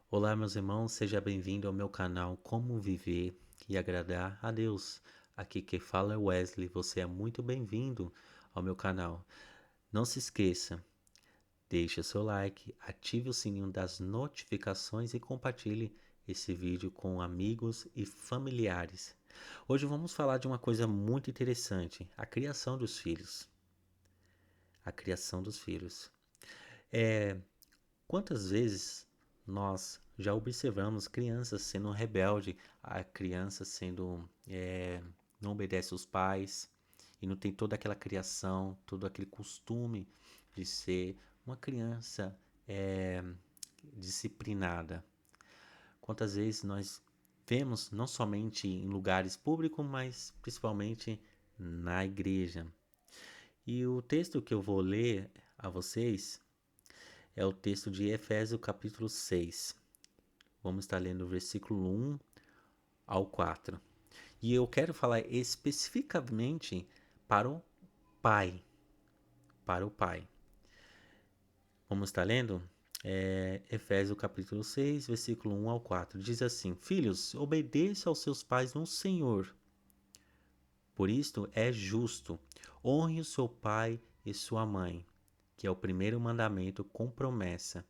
Olá, meus irmãos, seja bem-vindo ao meu canal Como Viver e Agradar a Deus. Aqui quem fala é Wesley, você é muito bem-vindo ao meu canal. Não se esqueça, deixe o seu like, ative o sininho das notificações e compartilhe esse vídeo com amigos e familiares. Hoje vamos falar de uma coisa muito interessante, a criação dos filhos. A criação dos filhos. Quantas vezes nós já observamos crianças sendo rebelde, a criança sendo não obedece aos pais e não tem toda aquela criação, todo aquele costume de ser uma criança disciplinada. Quantas vezes nós vemos não somente em lugares públicos, mas principalmente na igreja. E o texto que eu vou ler a vocês é o texto de Efésios capítulo 6. Vamos estar lendo o versículo 1 ao 4. E eu quero falar especificamente para o pai. Para o pai. Vamos estar lendo? Efésios capítulo 6, versículo 1 ao 4. Diz assim: Filhos, obedeçam aos seus pais no Senhor. Por isto é justo. Honre o seu pai e sua mãe, que é o primeiro mandamento com promessa,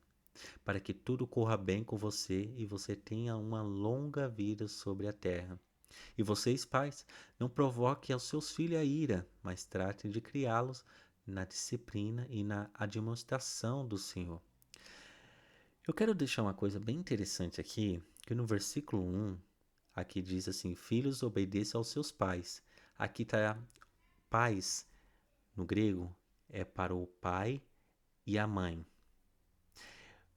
para que tudo corra bem com você e você tenha uma longa vida sobre a terra. E vocês, pais, não provoquem aos seus filhos a ira, mas tratem de criá-los na disciplina e na admoestação do Senhor. Eu quero deixar uma coisa bem interessante aqui, que no versículo 1, aqui diz assim, filhos, obedeçam aos seus pais. Aqui está pais, no grego, é para o pai e a mãe.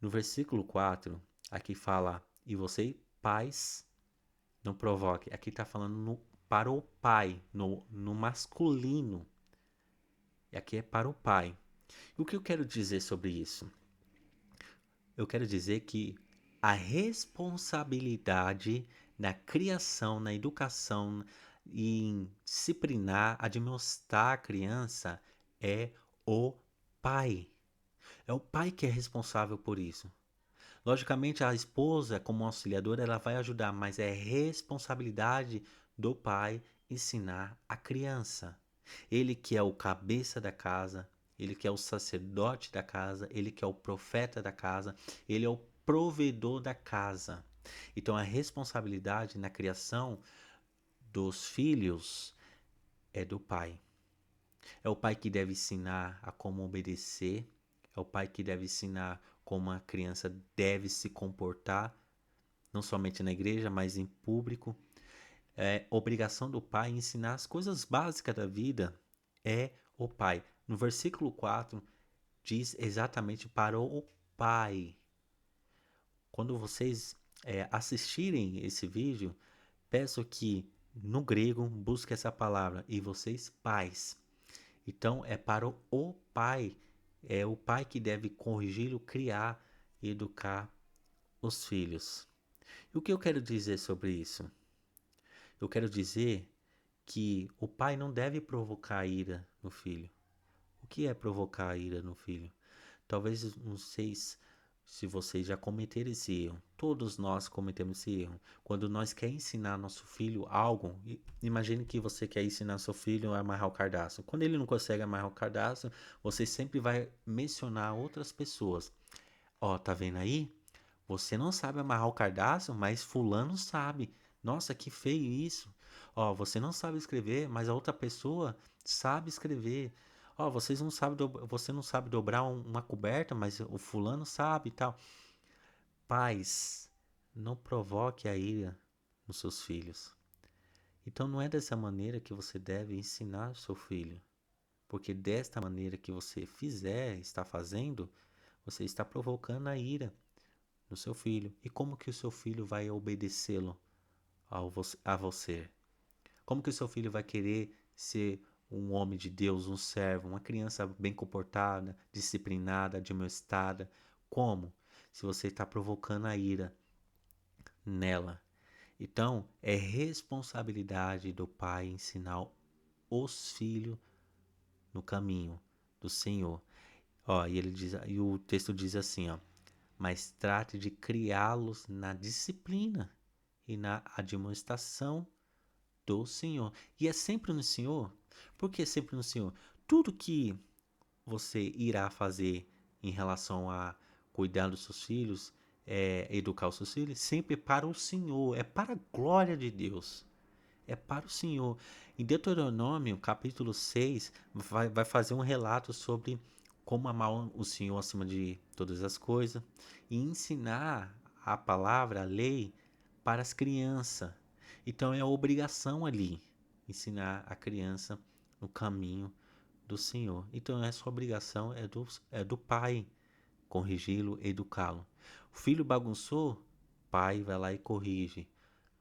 No versículo 4, aqui fala, e você, pais, não provoque. Aqui está falando para o pai, no masculino. E aqui é para o pai. E o que eu quero dizer sobre isso? Eu quero dizer que a responsabilidade na criação, na educação, em disciplinar, admoestar a criança é o pai. É o pai que é responsável por isso. Logicamente, a esposa, como auxiliadora, ela vai ajudar, mas é responsabilidade do pai ensinar a criança. Ele que é o cabeça da casa, ele que é o sacerdote da casa, ele que é o profeta da casa, ele é o provedor da casa. Então, a responsabilidade na criação dos filhos é do pai. É o pai que deve ensinar a como obedecer, é o pai que deve ensinar como a criança deve se comportar, não somente na igreja, mas em público. É obrigação do pai ensinar as coisas básicas da vida. É o pai. No versículo 4 diz exatamente para o pai. Quando vocês assistirem esse vídeo, peço que no grego busque essa palavra e vocês pais. Então é para o pai, é o pai que deve corrigi-lo, criar e educar os filhos. E o que eu quero dizer sobre isso? Eu quero dizer que o pai não deve provocar ira no filho. O que é provocar ira no filho? Talvez não sei se vocês já cometeram esse erro. Todos nós cometemos esse erro. Quando nós quer ensinar nosso filho algo, imagine que você quer ensinar seu filho a amarrar o cardaço. Quando ele não consegue amarrar o cardaço, você sempre vai mencionar outras pessoas. Ó, tá vendo aí? Você não sabe amarrar o cardaço, mas fulano sabe. Nossa, que feio isso. Ó, você não sabe escrever, mas a outra pessoa sabe escrever. Ó, você não sabe dobrar uma coberta, mas o fulano sabe e tal. Pais, não provoque a ira nos seus filhos. Então não é dessa maneira que você deve ensinar seu filho. Porque desta maneira que você fizer, está fazendo, você está provocando a ira no seu filho. E como que o seu filho vai obedecê-lo a você? Como que o seu filho vai querer ser um homem de Deus, um servo, uma criança bem comportada, disciplinada, admoestada? Como? Se você está provocando a ira nela. Então, é responsabilidade do pai ensinar os filhos no caminho do Senhor. Ó, e o texto diz assim, ó: mas trate de criá-los na disciplina e na admoestação do Senhor. E é sempre no Senhor? Por que sempre no Senhor? Tudo que você irá fazer em relação a cuidar dos seus filhos, educar os seus filhos, sempre para o Senhor, é para a glória de Deus. É para o Senhor. Em Deuteronômio, capítulo 6, vai fazer um relato sobre como amar o Senhor acima de todas as coisas e ensinar a palavra, a lei, para as crianças. Então é a obrigação ali ensinar a criança no caminho do Senhor. Então essa obrigação é do pai corrigi-lo, educá-lo. O filho bagunçou, o pai vai lá e corrige.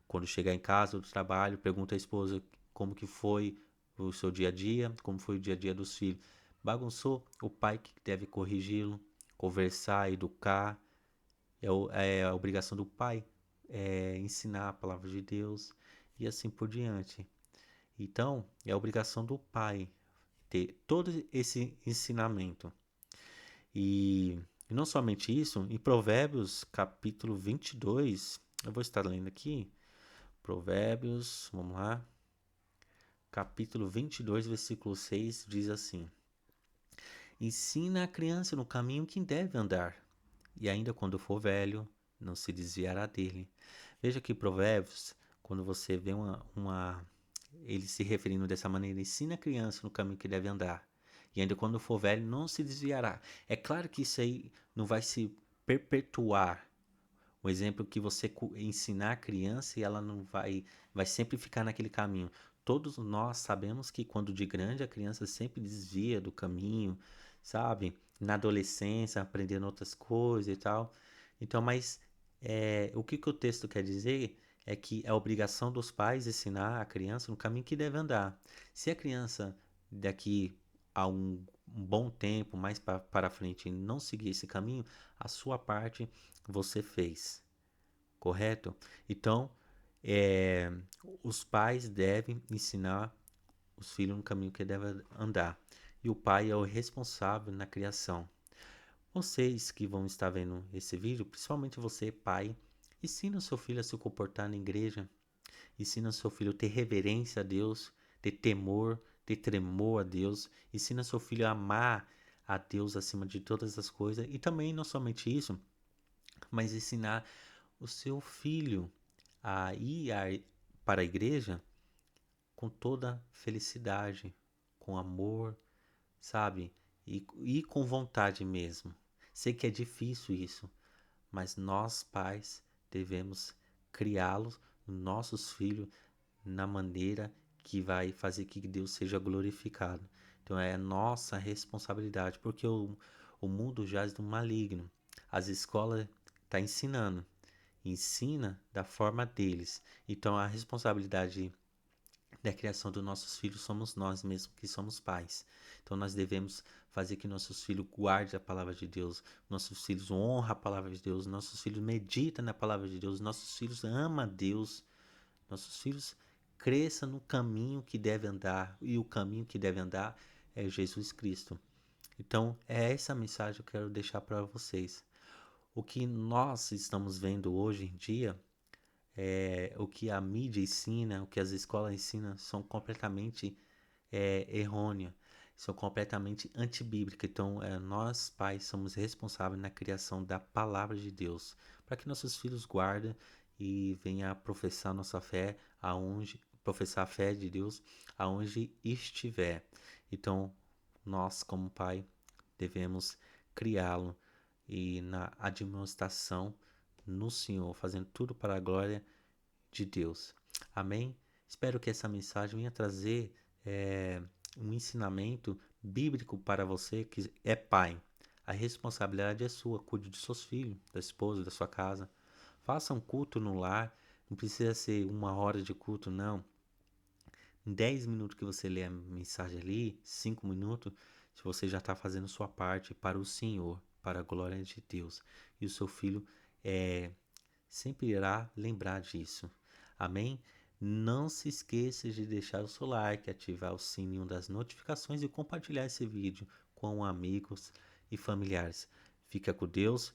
Quando chegar em casa do trabalho, pergunta à esposa como que foi o seu dia a dia, como foi o dia a dia dos filhos. Bagunçou, o pai que deve corrigi-lo, conversar, educar. É a obrigação do pai ensinar a palavra de Deus e assim por diante. Então, é a obrigação do pai ter todo esse ensinamento. E não somente isso, em Provérbios capítulo 22, eu vou estar lendo aqui, Provérbios, vamos lá, capítulo 22, versículo 6, diz assim: Ensina a criança no caminho que deve andar, e ainda quando for velho, não se desviará dele. Veja que Provérbios, quando você vê ele se referindo dessa maneira, ensina a criança no caminho que deve andar, e ainda quando for velho, não se desviará. É claro que isso aí não vai se perpetuar. O exemplo que você ensinar a criança e ela não vai sempre ficar naquele caminho. Todos nós sabemos que quando de grande a criança sempre desvia do caminho, sabe? Na adolescência, aprendendo outras coisas e tal. Então, mas o que o texto quer dizer é que é obrigação dos pais ensinar a criança no caminho que deve andar. Se a criança daqui a um bom tempo, mais para frente, não seguir esse caminho, a sua parte você fez, correto? Então, é, os pais devem ensinar os filhos no caminho que devem andar. E o pai é o responsável na criação. Vocês que vão estar vendo esse vídeo, principalmente você, pai, ensina o seu filho a se comportar na igreja. Ensina o seu filho a ter reverência a Deus, ter temor, ter tremor a Deus. Ensina o seu filho a amar a Deus acima de todas as coisas. E também não somente isso, mas ensinar o seu filho a ir para a igreja com toda felicidade, com amor, sabe? E com vontade mesmo. Sei que é difícil isso, mas nós, pais, devemos criá-los, nossos filhos, na maneira que vai fazer que Deus seja glorificado. Então é nossa responsabilidade, porque o mundo jaz do maligno. As escolas estão ensinando, ensina da forma deles. Então a responsabilidade da criação dos nossos filhos somos nós mesmos que somos pais. Então nós devemos fazer que nossos filhos guardem a palavra de Deus, nossos filhos honram a palavra de Deus, nossos filhos meditam na palavra de Deus, nossos filhos amam a Deus, nossos filhos cresçam no caminho que deve andar, e o caminho que deve andar é Jesus Cristo. Então é essa mensagem que eu quero deixar para vocês. O que nós estamos vendo hoje em dia, o que a mídia ensina, o que as escolas ensinam, são completamente errôneos, são completamente antibíblicos. Então, nós, pais, somos responsáveis na criação da palavra de Deus, para que nossos filhos guardem e venham a professar nossa fé professar a fé de Deus aonde estiver. Então, nós, como pai, devemos criá-lo e na administração no Senhor, fazendo tudo para a glória de Deus. Amém? Espero que essa mensagem venha trazer um ensinamento bíblico para você que é pai. A responsabilidade é sua. Cuide de seus filhos, da esposa, da sua casa. Faça um culto no lar. Não precisa ser 1 hora de culto, não. Em 10 minutos que você lê a mensagem ali, 5 minutos, você já está fazendo sua parte para o Senhor, para a glória de Deus. E o seu filho sempre irá lembrar disso. Amém? Não se esqueça de deixar o seu like, ativar o sininho das notificações e compartilhar esse vídeo com amigos e familiares. Fica com Deus.